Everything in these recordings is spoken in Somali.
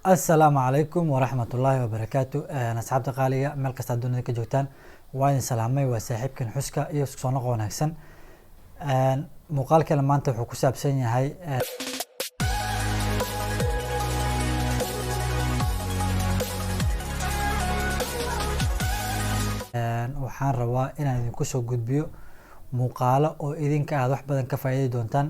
السلام عليكم ورحمة الله وبركاته. أنا أصحابتي قالية meel kasta dunida ka joogtaan waa idin salaamay. waa saaxiibkan xuska iyo isku soo noqo wanaagsan. muuqaalkan maanta wuxuu ku saabsan yahay waxaan rabaa inaan idinku soo gudbiyo muuqaalo oo idinka aad wax badan ka faa'iidi doontaan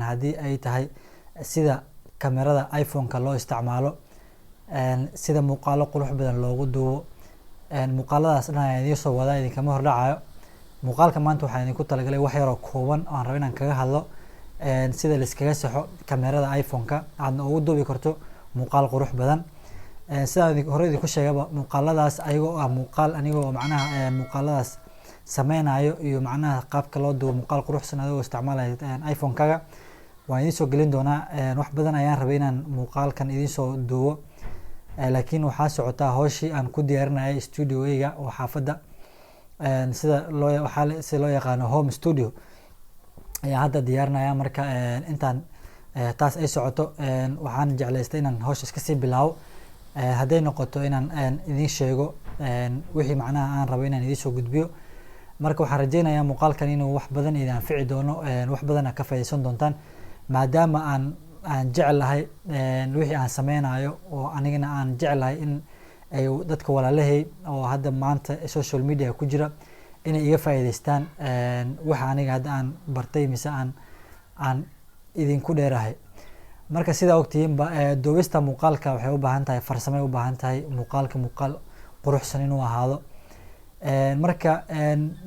haddii ay tahay sida kamerada iPhone-ka loo isticmaalo, sida muuqaalo qurux badan loogu duubo. muuqaaladaas dhan ayaan idiin soo wadaa, idinkama hordhacayo. muuqaalka maanta waxaan idinku talagalay wax yaroo kooban oo aan rabo inaan kaga hadlo sida la iskaga saxo kamerada iPhone-ka aadna ugu duubi karto muuqaal qurux badan. sidaan hore idinku sheegaba muuqaaladaas ayagoo ah muuqaal anigoo macnaha muuqaaladaas sameynayo iyo macnaha qaabka loo duubo muuqaal quruxsan adigoo isticmaalayo iPhone-kaga waan idiin soo gelin doonaa. wax badan ayaan rabay inaan muuqaalkan idiin soo duubo, laakiin waxaa socotaa hawshii aan ku diyaarinayay studio-gayga oo xaafadda sida loo yaqaano home studio ayaan hadda diyaarinaya. marka intaan taas ay socoto waxaan jeclaystay inaan hawsha iska sii bilaabo. hadday noqoto inaan idiin sheego wixii macnaha aan rabo inaan idiin soo gudbiyo. marka waxaan rajeynayaa muuqaalkan inuu wax badan idin anfici doono, wax badan aad ka faa'iideysan doontaan, maadaama aan jeclahay wixii aan sameynayo oo anigana aan jeclahay in ay dadka walaalahay oo hadda maanta social media ku jira inay iga faa'iideystaan waxa aniga hadda aan bartay mise aan idinku dheerahay. marka sidaa ogtihiinba duubista muuqaalka waxay u baahan tahay farsamo, u baahan tahay muuqaal quruxsan inuu ahaado. marka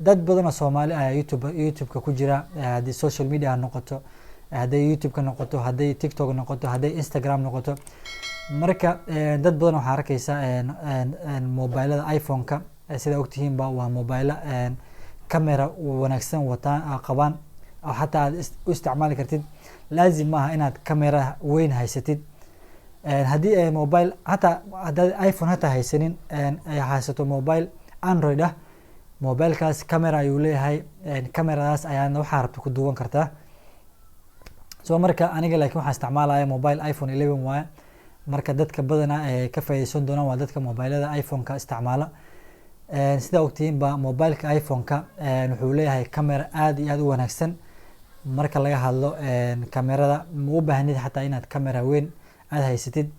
dad badan oo Soomaali ah YouTube-ka ku jira, haddii social media ha noqoto, hadday YouTube-ka noqoto, hadday TikTok noqoto, hadday Instagram noqoto. marka dad badan waxaa arkaysaa mobilada iPhone-ka sida ogtihiinba waa mobile camera wanaagsan wataan qabaan oo xataa aad u isticmaali kartid. laazim maaha inaad camera weyn haysatid. haddii mobile hataa haddaad iPhone hataa haysanin ay haysato mobile Android ah, mobilekaas camera ayuu leeyahay. cameradaas ayaadna waxaa rabta ku duuban kartaa. so marka aniga laakiin waxaan isticmaalaya mobile iPhone 11 waaye. marka dadka badana ka faa'iideysan doonaan waa dadka mobilada iPhone-ka isticmaala. sida ogtihiinba mobileka iPhone-ka wuxuu leeyahay camera aad iyo aad u wanaagsan. marka laga hadlo kamerada ma u baahnid xataa inaad camera weyn aad haysatid,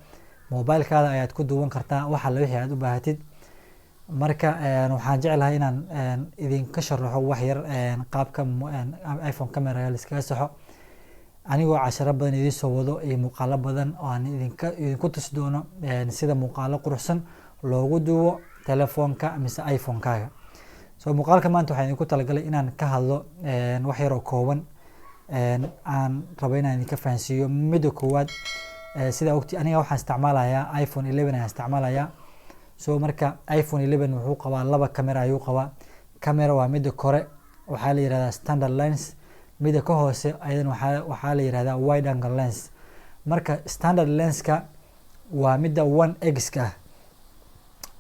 mobilekaada ayaad ku duuban kartaa waxa la wixii aad u baahatid. marka waxaan jeclahay inaan idinka sharaxo wax yar qaabka iPhone camera la iskaga saxo, anigoo casharo badan idiin soo wado iyo muuqaalo badan oo aan idinku tusi doono sida muuqaalo quruxsan loogu duubo telefoonka mise iPhone-kaaga. so muuqaalka maanta waxaan idinku talagalay inaan ka hadlo wax yar oo kooban aan rabo inaan idinka fahansiiyo. midda koowaad sida aniga waxaan isticmaalayaa iPhone 11 ayaan isticmaalayaa. so marka iPhone 11 wuxuu qabaa laba camera ayuu qabaa. camera waa midda kore waxaa la yirahdaa standard lens, midda ka hoose ayadan waxaa la yirahdaa wide angle lens. marka standard lenska waa midda 1x ka ah,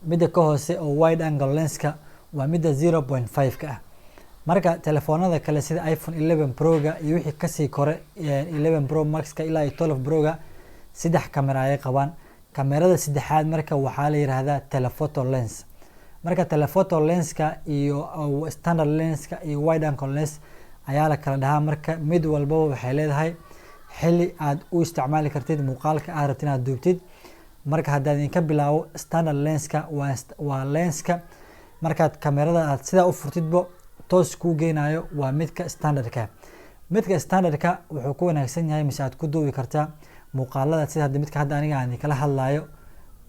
midda ka hoose oo wide angle lenska waa midda 0.5 ka ah. marka telefoonada kale sida iPhone 11 Pro-ga iyo wixii kasii kore 11 Pro Max-ka ilaa 12 Pro-ga saddex camera ay qabaan. kamerada saddexaad marka waxaa la yiraahdaa telephoto lens. marka telephoto lenska iyo standard lenska iyo wide angle lens ayaa la kala dhahaa. marka mid walbaba waxay leedahay xilli aad u isticmaali kartid muuqaalka aad rabtid inaad duubtid. marka haddaan idinka bilaabo standard lenska waa lenska markaad kamerada aad sidaa u furtidbo toos kuu geynayo waa midka standardka. midka standardka wuxuu ku wanaagsan yahay mise aad ku duubi kartaa muuqaalada sida midka hadda aniga aan kala hadlayo.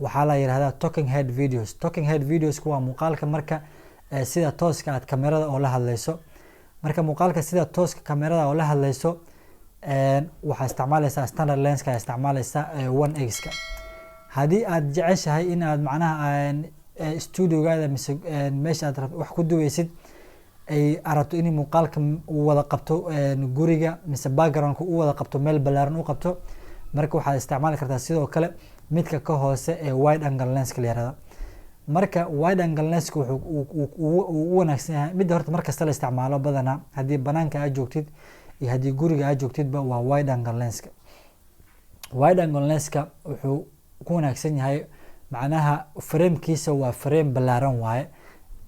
waxaa la yiraahdaa talking head videos. talking head videos waa muuqaalka marka sida tooska aad kamerada oo la hadlayso. marka muuqaalka sida tooska kamerada oo la hadlayso waxaa isticmaalaysaa standard lenska, isticmaalaysaa 1x-ka. haddii aad jeceshahay in aad macnaha studio-gaada mise meesha aad wax ku duubeysid ay aragto in muuqaalka uu wada qabto guriga mise background-ka uu wada qabto meel ballaaran u qabto, marka waxaad isticmaali kartaa sidoo kale midka ka hoose ee wide angle lenska la yiraahdo. marka wide angle lenska wuxuu u wanaagsan yahay midda horta markasta la isticmaalo badanaa haddii banaanka aad joogtid iyo haddii guriga aad joogtidba waa wide angle lenska. wide angle lenska wuxuu ku wanaagsan yahay, macnaha framekiisa waa frame ballaaran waaye,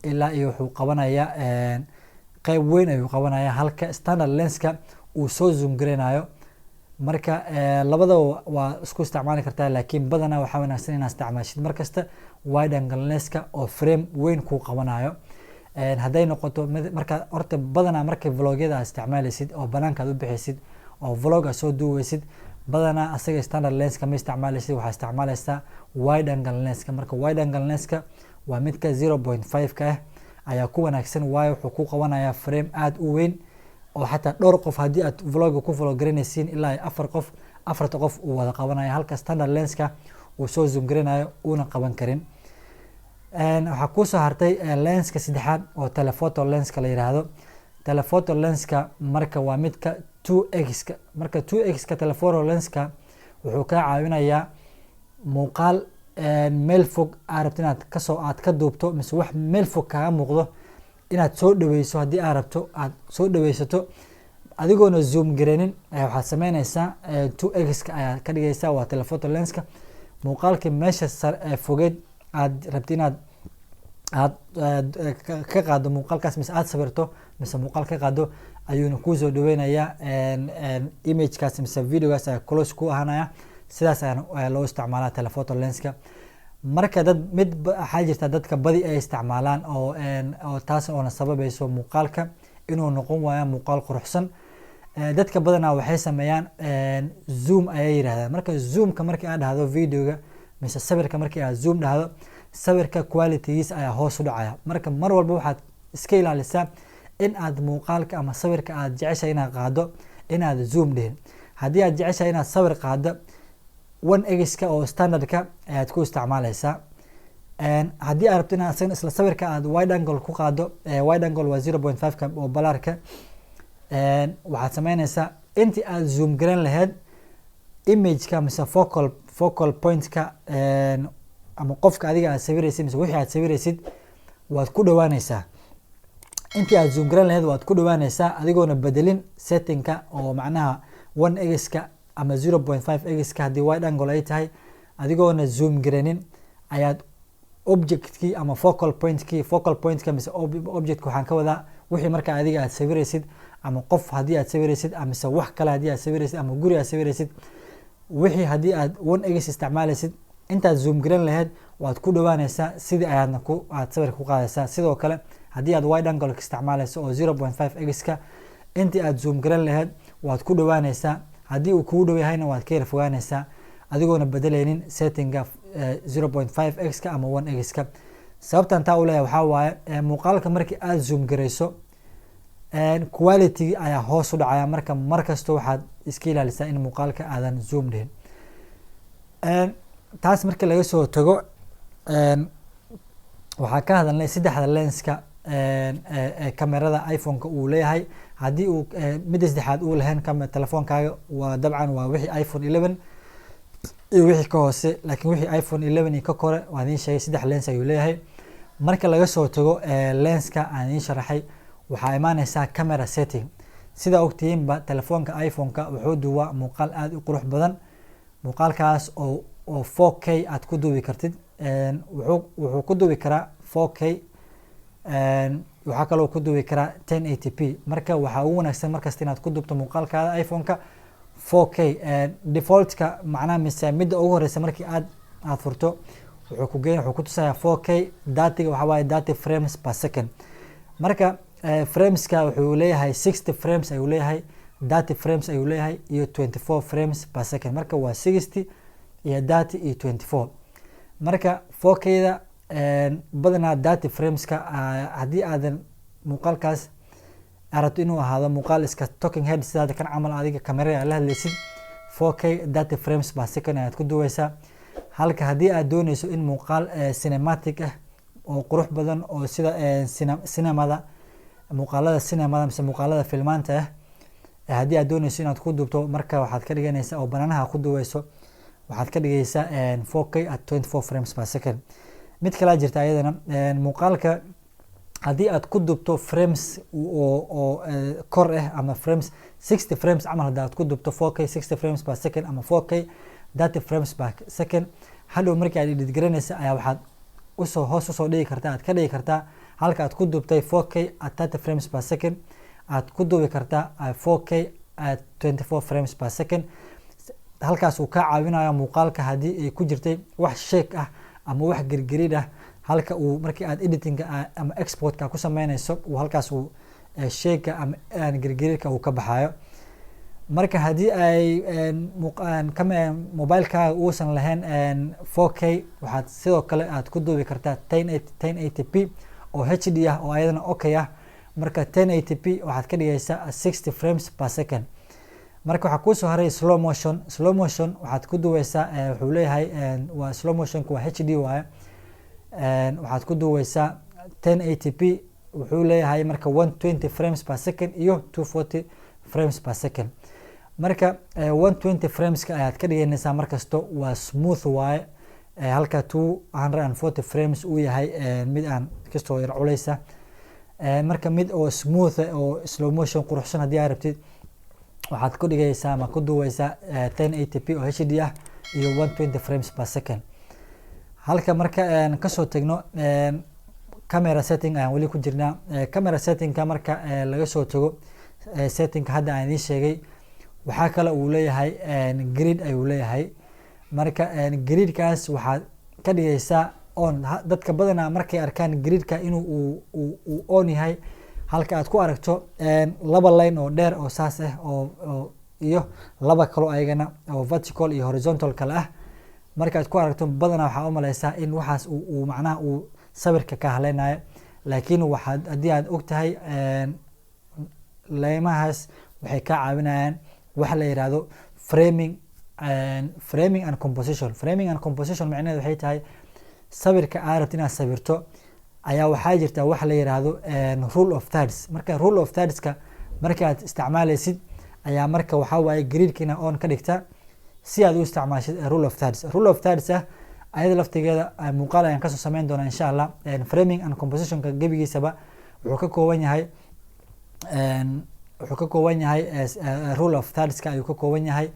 ilaa iyo wuxuu qabanayaa qayb weyn ayuu qabanayaa, halka standard lenska uu soo zoom gareynayo. marka labadaba waa isku isticmaali kartaa, laakiin badanaa waxaa wanaagsan inaad isticmaashid markasta wide angle lenska oo frame weyn kuu qabanayo. hadday noqoto marka horta badanaa markay vlogyada aad isticmaalaysid oo banaanka aad u bixaysid oo vlog aad soo duuwaysid, badanaa asaga standard lenska ma isticmaalaysid, waxaa isticmaalaysaa wide angle lenska. marka wide angle lenska waa midka 0.5 ka ah ayaa ku wanaagsan, waayo wuxuu ku qabanayaa frame aad u weyn oo xataa dhowr qof haddii aad vlogga ku follow garanaysiin ilaa 4 qof, 4 qof uu wada qabanaya, halka standard lenska uu soo zoom garanayo uuna qaban karin. waxaa kusoo hartay lenska saddexaad oo telephoto lenska la yiraahdo. telephoto lenska marka waa midka 2x ka. marka 2x ka telephoto lenska wuxuu ka caawinayaa muuqaal meel fog aad rabto inaad ka duubto, mise wax meel fog kaga muuqdo inaad soo dhaweyso. haddii aad rabto aad soo dhaweysato adigoona zoom gareynin, waxaad sameynaysaa 2x ka ayaa ka dhigaysaa, waa telephoto lenska. muuqaalkii meesha fogeed aad rabto inaad ka qaado muuqaalkaas, mise aad sawirto mise muuqaal ka qaado, ayuuna kusoo dhaweynayaa imagekaas mise videogaas ayaa close ku ahaanaya. sidaas ayaa loo isticmaalaa telephoto lenska. marka waxaa jirta dadka badi ay isticmaalaan oo taas oona sababayso muuqaalka inuu noqon waayo muuqaal quruxsan. dadka badanaa waxay sameeyaan zoom ayay yiraahdaan. marka zoomka markii aad dhahdo videoga mise sawirka markii aad zoom dhahdo, sawirka qualitygiisa ayaa hoos u dhacaya. marka mar walba waxaad iska ilaalisaa in aad muuqaalka ama sawirka aad jeceshahay inaad qaado inaad zoom dhihin. haddii aad jeceshahay inaad sawir qaado 1x ka oo standardka ayaad ku isticmaalaysaa. haddii aad rabto inaad isla sawirka aad wide angle ku qaado, wide angle waa 0.5 ka oo balaarka, waxaad sameynaysaa intii aad zoom garan lahayd imageka mise focal point-ka ama qofka adiga aad sawiraysid mise wixii aad sawiraysid waad ku dhawaanaysaa. intii aad zoom garan lahayd waad ku dhawaanaysaa adigoona bedelin settingka oo macnaha 1x ka ama 0.5x ka haddii wide angle ay tahay, adigoona zoom garanin ayaad objectkii ama focal point-ka mise objectka waxaan ka wadaa wixii marka adiga aad sawiraysid ama qof haddii aad sawiraysid mise wax kale haddii aad sawiraysid ama guri aad sawiraysid, wixii haddii aad 1x isticmaalaysid intaad zoom garan lahayd waad ku dhawaanaysaa sidii aad sawirka ku qaadaysaa. sidoo kale haddii aad wide angle isticmaalayso oo 0.5x ka, intii aad zoom garan lahayd waad ku dhawaanaysaa. haddii uu kugu dhow yahayna waad ka yar fogaanaysaa adigoona bedeleynin settinga 0.5x ka ama 1x ka. sababtan taa u leeyahay waxaa waaye muuqaalka markii aad zoom garayso quality ayaa hoos u dhacaya. marka markasta waxaad iska ilaalisaa in muuqaalka aadan zoom dhihin. taas markii laga soo tago, waxaa ka hadalnay saddexda lenska kamerada iPhone-ka uu leeyahay. haddii uu midda saddexaad uu lahayn telefoonkaaga waa dabcan waa wixii iPhone 11 iyo wixii ka hoose, laakiin wixii iPhone 11 iyo ka kore waan idiin sheegay 3 lens ayuu leeyahay. marka laga soo tago lenska aan idiin sharaxay, waxaa imaanaysaa camera setting. sida ogtihiinba telefoonka iPhone-ka wuxuu duubaa muuqaal aad u qurux badan, muuqaalkaas oo 4K aad ku duubi kartid. wuxuu ku duubi karaa 4K, waxaa kaloo ku duubi karaa 1080p. marka waxaa ugu wanaagsan markasta inaad ku duubto muuqaalkaada iPhone-ka 4K. default-ka macnaha mise midda ugu horeysa markii aad furto wuxuu ku tusayaa 4K. datiga waxaa waaye 30 frames per second. marka frameska wuxuu leeyahay 60 frames ayuu leeyahay, 30 frames ayuu leeyahay iyo 24 frames per second. marka waa 60 iyo 30 iyo 24. marka 4K-da badanaa 30 frameska haddii aadan muuqaalkaas arabto inuu ahaado muuqaal iska talking head sidaada kan camal adiga kamerada la hadlaysid, 4K 30 frames per second ayaad ku duubeysaa. halka haddii aad dooneyso in muuqaal cinematic ah oo qurux badan oo sida cinemada muuqaalada cinemada mise muuqaalada filmaanta ah, haddii aad dooneyso inaad ku duubto, marka waxaad ka dhiganaysaa oo banaanaha ku duubeyso waxaad ka dhigaysaa 4K at 24 frames per second. mid kale jirta ayadana muuqaalka haddii aad ku duubto frames oo kor ah ama frames 60 frames camal haddii aad ku duubto 4K 60 frames per second ama 4K 30 frames per second, hadhow markii aad edit garanaysa ayaa waxaad hoos usoo dhigi kartaa, aad ka dhigi kartaa halka aad ku duubtay 4K at 30 frames per second, aad ku duubi kartaa 4K at 24 frames per second. halkaas uu ka caawinayo muuqaalka haddii ay ku jirtay wax shake ah ama wax girgirid ah, halka uu markii aad editing ama exportka ku sameynayso uu halkaas uu shake ama girgiridka uu ka baxayo. marka haddii ay mobilekaaga uusan lahayn 4K, waxaad sidoo kale aad ku duubi kartaa 1080p oo HD ah oo ayadana okay ah. marka 1080p waxaad ka dhigaysaa 60 frames per second. marka waxaa kusoo haray slow motion. slow motion waxaad ku duubeysaa wuxuu leeyahay waa slow motionku waa HD waaye. waxaad ku duubeysaa 1080p wuxuu leeyahay marka 120 frames per second iyo 240 frames per second. marka 120 frameska ayaad ka dhiganaysaa markasto waa smooth waaye, halka 240 frames uu yahay mid aan kastoo yar culeysa. marka mid oo smooth oo slow motion quruxsan haddii aad rabtid waxaad ku dhigaysaa ama ku duubeysaa 1080p oo HD ah iyo 120 frames per second. halka marka kasoo tagno camera setting ayaan weli ku jirnaa. camera settingka marka laga soo tago settingka hadda aan idiin sheegay, waxaa kale uu leeyahay grid ayuu leeyahay. marka gridkaas waxaad ka dhigaysaa on. dadka badanaa markay arkaan gridka inuu uu on yahay, halka aad ku aragto laba line oo dheer oo saas ah oo iyo laba kalo ayagana oo vertical iyo horizontal kale ah, marka aad ku aragto badanaa waxaa u maleysaa in waxaas uu macnaha uu sawirka ka haleynayo. laakiin waxaad haddii aad ogtahay leymahaas waxay ka caawinayaan waxa la yiraahdo framing and composition. framing and composition macnaheedu waxay tahay sawirka aad rabto inaad sawirto ayaa waxaa jirta waxa la yiraahdo rule of thirds. marka rule of thirdska marka aad isticmaalaysid ayaa marka waxaa waaye gridka inaad on ka dhigta si aad u isticmaashid rule of thirds. rule of thirds ayada laftigeeda muuqaal ayaan kasoo sameyn doonaa insha Allah. framing and compositionka gebigiisaba wuxuu ka kooban yahay rule of thirdska ayuu ka kooban yahay.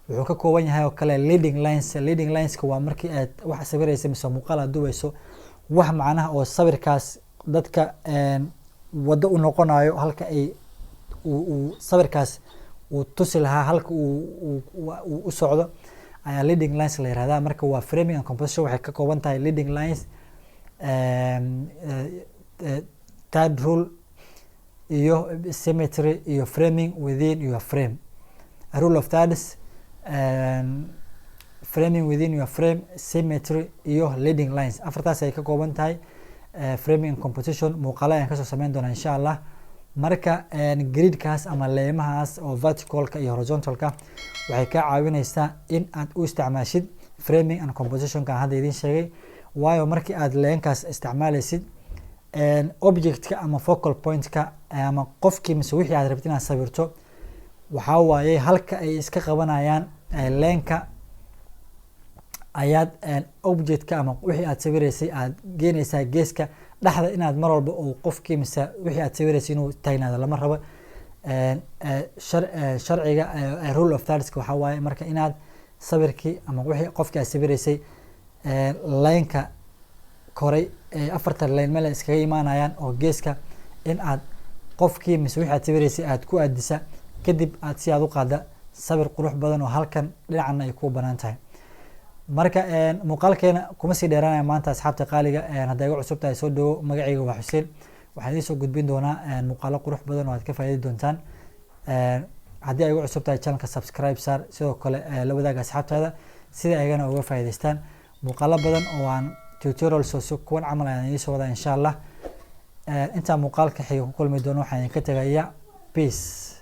wuxuu ka kooban yahay oo kale leading lines. leading lineska waa markii aad wax sawiraysa mise muuqaal aad duubeyso, wax macnaha oo sawirkaas dadka wado u noqonayo, halka ay sawirkaas uu tusi lahaa halka uu u socdo ayaa leading lines la yiraahdaa. marka waa framing and composition waxay ka kooban tahay leading lines, third rule iyo symmetry iyo framing within your frame. A rule of thirds, framing within your frame, symmetry iyo leading lines. afartaas ay ka kooban tahay framing and composition. muuqaal ayaan kasoo sameyn doonaa insha Allah. marka gridkaas ama leemahaas oo verticalka iyo horizontalka waxay ka caawinaysaa in aad u isticmaashid framing and compositionka hadda idiin sheegay. waayo markii aad leenkaas isticmaalaysid objectka ama focal pointka ama qofkii mise wixii aad rabtid inaad sawirto, waxaa waaye halka ay iska qabanayaan leenka ayaad objectka ama wixii aad sawiraysay aad geenaysaa geeska dhexda, inaad mar walba oo qofkii mise wixii aad sawiraysay inuu taagnaado lama rabo. sharciga rule of thirds waxaa waaye marka inaad sawirkii ama wixii qofkii aad sawiraysay leenka koray afartan leen meel iskaga imaanayaan oo geeska, in aad qofkii mise wixii aad sawiraysay aad ku aadisa, kadib aad si aad u qaada sawir qurux badan oo halkan dhinacana ay ku banaan tahay. marka muuqaalkeena kuma sii dheeraanaya maanta asxaabta qaaliga. hadday igu cusub tahay soo dhawo, magacayga waa Xuseen. waxaan idiin soo gudbin doonaa muuqaalo qurux badan oo aad ka faa'iidi doontaan. haddii ay igu cusub tahay channelka subscribe saar, sidoo kale la wadaaga asxaabtaada sida ayagana uga faa'iidaystaan. muuqaalo badan oo aan tutorials oo kuwan camal ayaan idiin soo wadaa insha Allah. intaa muuqaalka xiga ku kulmi doono waxaan idinka tagayaa peace.